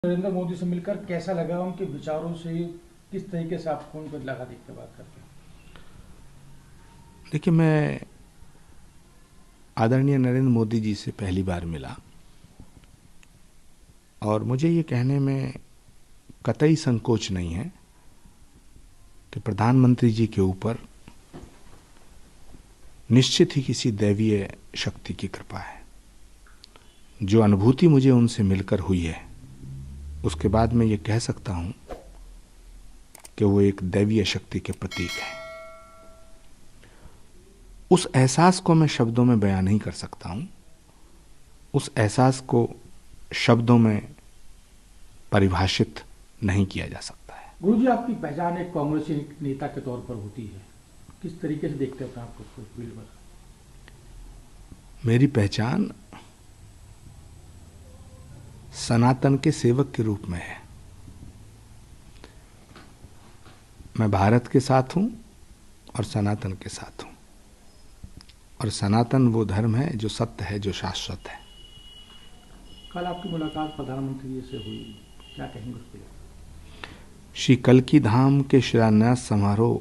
नरेंद्र मोदी से मिलकर कैसा लगा, उनके विचारों से किस तरीके से आपको उनको लगा देख के बात करके? देखिए, मैं आदरणीय नरेंद्र मोदी जी से पहली बार मिला और मुझे ये कहने में कतई संकोच नहीं है कि प्रधानमंत्री जी के ऊपर निश्चित ही किसी दैवीय शक्ति की कृपा है। जो अनुभूति मुझे उनसे मिलकर हुई है, उसके बाद मैं ये कह सकता हूं कि वो एक दैवीय शक्ति के प्रतीक है। उस एहसास को मैं शब्दों में बयान नहीं कर सकता हूं। उस एहसास को शब्दों में परिभाषित नहीं किया जा सकता है। गुरुजी, आपकी पहचान एक कांग्रेसी नेता के तौर पर होती है, किस तरीके से देखते हैं आपको उसको फील्ड पर? मेरी पहचान सनातन के सेवक के रूप में है। मैं भारत के साथ हूं और सनातन के साथ हूं, और सनातन वो धर्म है जो सत्य है, जो शाश्वत है। कल आपकी मुलाकात प्रधानमंत्री जी से हुई, क्या कहेंगे उस पर? श्री कल्की धाम के शिलान्यास समारोह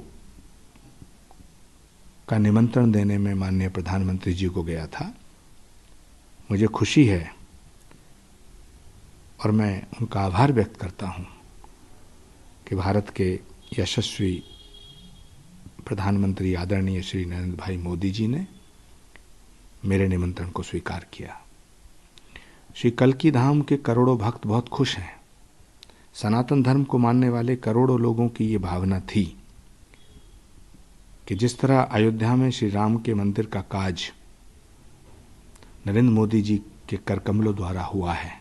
का निमंत्रण देने में माननीय प्रधानमंत्री जी को गया था। मुझे खुशी है और मैं उनका आभार व्यक्त करता हूं कि भारत के यशस्वी प्रधानमंत्री आदरणीय श्री नरेंद्र भाई मोदी जी ने मेरे निमंत्रण को स्वीकार किया। श्री कल्की धाम के करोड़ों भक्त बहुत खुश हैं। सनातन धर्म को मानने वाले करोड़ों लोगों की ये भावना थी कि जिस तरह अयोध्या में श्री राम के मंदिर का काज नरेंद्र मोदी जी के करकमलों द्वारा हुआ है,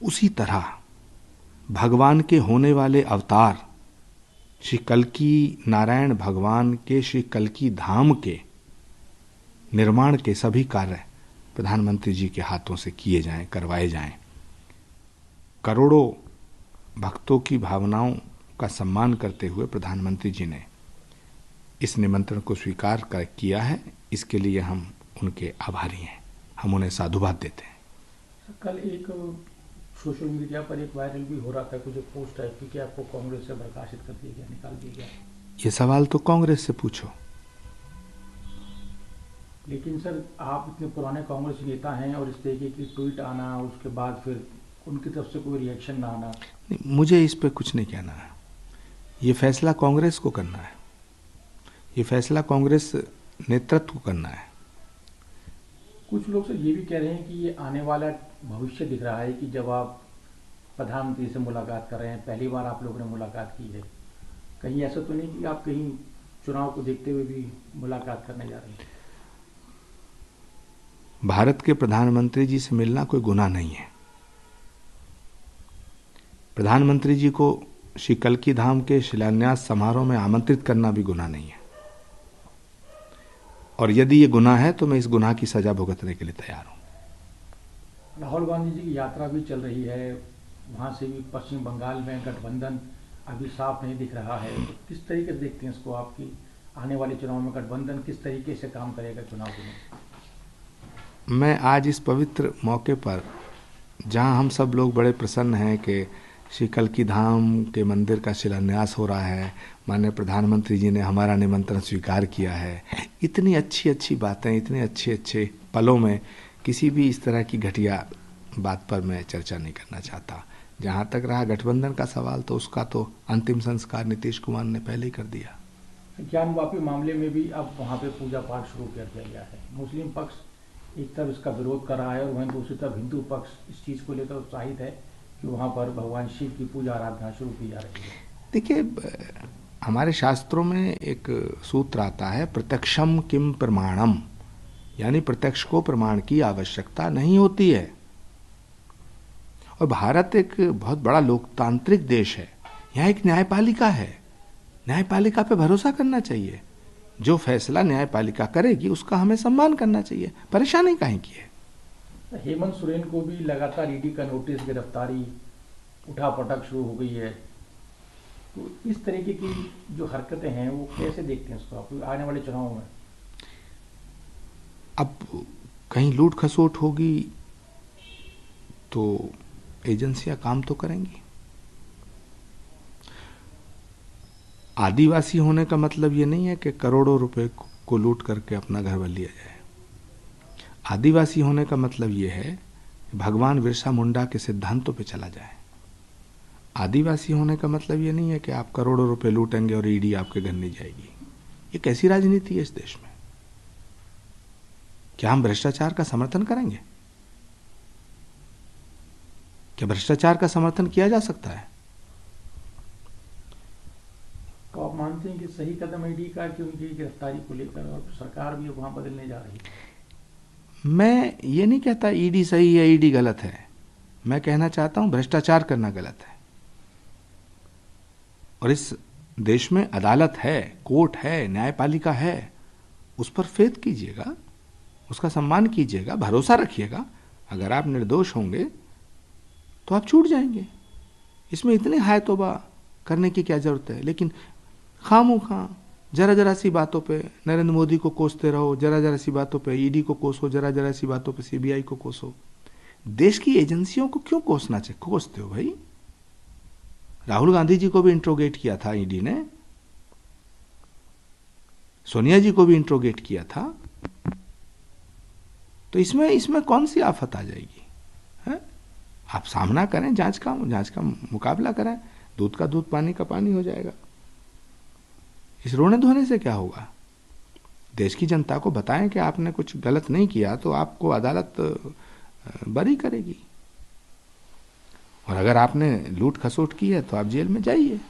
उसी तरह भगवान के होने वाले अवतार श्री कल्की नारायण भगवान के श्री कल्की धाम के निर्माण के सभी कार्य प्रधानमंत्री जी के हाथों से किए जाएं, करवाए जाएं। करोड़ों भक्तों की भावनाओं का सम्मान करते हुए प्रधानमंत्री जी ने इस निमंत्रण को स्वीकार किया है। इसके लिए हम उनके आभारी हैं, हम उन्हें साधुवाद देते हैं। कल एक सोशल मीडिया पर एक वायरल भी हो रहा था कुछ पोस्ट टाइप की कि आपको कांग्रेस से बर्खास्त कर दिया गया, निकाल दिया गया। ये सवाल तो कांग्रेस से पूछो। लेकिन सर, आप इतने पुराने कांग्रेस नेता हैं और इस तरीके की ट्वीट आना, उसके बाद फिर उनकी तरफ से कोई रिएक्शन ना आना। मुझे इस पे कुछ नहीं कहना है। ये फैसला कांग्रेस को करना है, ये फैसला कांग्रेस नेतृत्व को करना है। कुछ लोग सर ये भी कह रहे हैं कि ये आने वाला भविष्य दिख रहा है कि जब आप प्रधानमंत्री से मुलाकात कर रहे हैं, पहली बार आप लोगों ने मुलाकात की है, कहीं ऐसा तो नहीं कि आप कहीं चुनाव को देखते हुए भी मुलाकात करने जा रहे हैं? भारत के प्रधानमंत्री जी से मिलना कोई गुनाह नहीं है। प्रधानमंत्री जी को श्री कल्की धाम के शिलान्यास समारोह में आमंत्रित करना भी गुनाह नहीं है, और यदि ये गुनाह है तो मैं इस गुनाह की सजा भुगतने के लिए तैयार हूं। राहुल गांधी जी की यात्रा भी चल रही है, वहां से भी पश्चिम बंगाल में गठबंधन अभी साफ नहीं दिख रहा है, तो किस तरीके से देखते हैं इसको? आपकी आने वाले चुनाव में गठबंधन किस तरीके से काम करेगा चुनाव में? मैं आज इस पवित्र मौके पर, जहां हम सब लोग बड़े प्रसन्न हैं कि श्री कल्की धाम के मंदिर का शिलान्यास हो रहा है, माननीय प्रधानमंत्री जी ने हमारा निमंत्रण स्वीकार किया है, इतनी अच्छी अच्छी बातें, इतने अच्छे अच्छे पलों में किसी भी इस तरह की घटिया बात पर मैं चर्चा नहीं करना चाहता। जहां तक रहा गठबंधन का सवाल, तो उसका तो अंतिम संस्कार नीतीश कुमार ने पहले ही कर दिया। ज्ञानवापी मामले में भी अब वहाँ पे पूजा पाठ शुरू कर दिया गया है। मुस्लिम पक्ष एक तरफ इसका विरोध कर रहा है और वहीं दूसरी तरफ हिंदू पक्ष इस चीज़ को लेकर उत्साहित है कि वहाँ पर भगवान शिव की पूजा आराधना शुरू की जा रही है। देखिए, हमारे शास्त्रों में एक सूत्र आता है, प्रत्यक्षम किम प्रमाणम, यानी प्रत्यक्ष को प्रमाण की आवश्यकता नहीं होती है। और भारत एक बहुत बड़ा लोकतांत्रिक देश है, यहाँ एक न्यायपालिका है, न्यायपालिका पे भरोसा करना चाहिए। जो फैसला न्यायपालिका करेगी उसका हमें सम्मान करना चाहिए, परेशानी काहे की है। हेमंत सोरेन को भी लगातार ईडी का नोटिस, गिरफ्तारी, उठापटक शुरू हो गई है, तो इस तरीके की जो हरकतें हैं वो कैसे देखते हैं उसको आप आने वाले चुनाव में? अब कहीं लूट खसोट होगी तो एजेंसियां काम तो करेंगी। आदिवासी होने का मतलब ये नहीं है कि करोड़ों रुपए को लूट करके अपना घर बन लिया जाए। आदिवासी होने का मतलब ये है कि भगवान बिरसा मुंडा के सिद्धांतों पे चला जाए। आदिवासी होने का मतलब ये नहीं है कि आप करोड़ों रुपए लूटेंगे और ईडी आपके घर नहीं जाएगी। ये कैसी राजनीति है इस देश में? क्या हम भ्रष्टाचार का समर्थन करेंगे? क्या भ्रष्टाचार का समर्थन किया जा सकता है? तो आप मानते हैं कि सही कदम ईडी का कि उनकी गिरफ्तारी को लेकर, और सरकार भी वहां बदलने जा रही है? मैं ये नहीं कहता ईडी सही है ईडी गलत है। मैं कहना चाहता हूं भ्रष्टाचार करना गलत है। और इस देश में अदालत है, कोर्ट है, न्यायपालिका है, उस पर फेथ कीजिएगा, उसका सम्मान कीजिएगा, भरोसा रखिएगा। अगर आप निर्दोष होंगे तो आप छूट जाएंगे। इसमें इतने हाय तौबा करने की क्या जरूरत है? लेकिन खामोखा जरा जरा सी बातों पे नरेंद्र मोदी को कोसते रहो, जरा जरा सी बातों पे ईडी को कोसो, जरा जरा सी बातों पे सीबीआई को कोसो। देश की एजेंसियों को क्यों कोसते हो भाई? राहुल गांधी जी को भी इंट्रोगेट किया था ईडी ने, सोनिया जी को भी इंट्रोगेट किया था। तो इसमें कौन सी आफत आ जाएगी? है? आप सामना करें, जांच का मुकाबला करें, दूध का दूध पानी का पानी हो जाएगा। इस रोने धोने से क्या होगा? देश की जनता को बताएं कि आपने कुछ गलत नहीं किया तो आपको अदालत बरी करेगी, और अगर आपने लूट खसोट की है तो आप जेल में जाइए।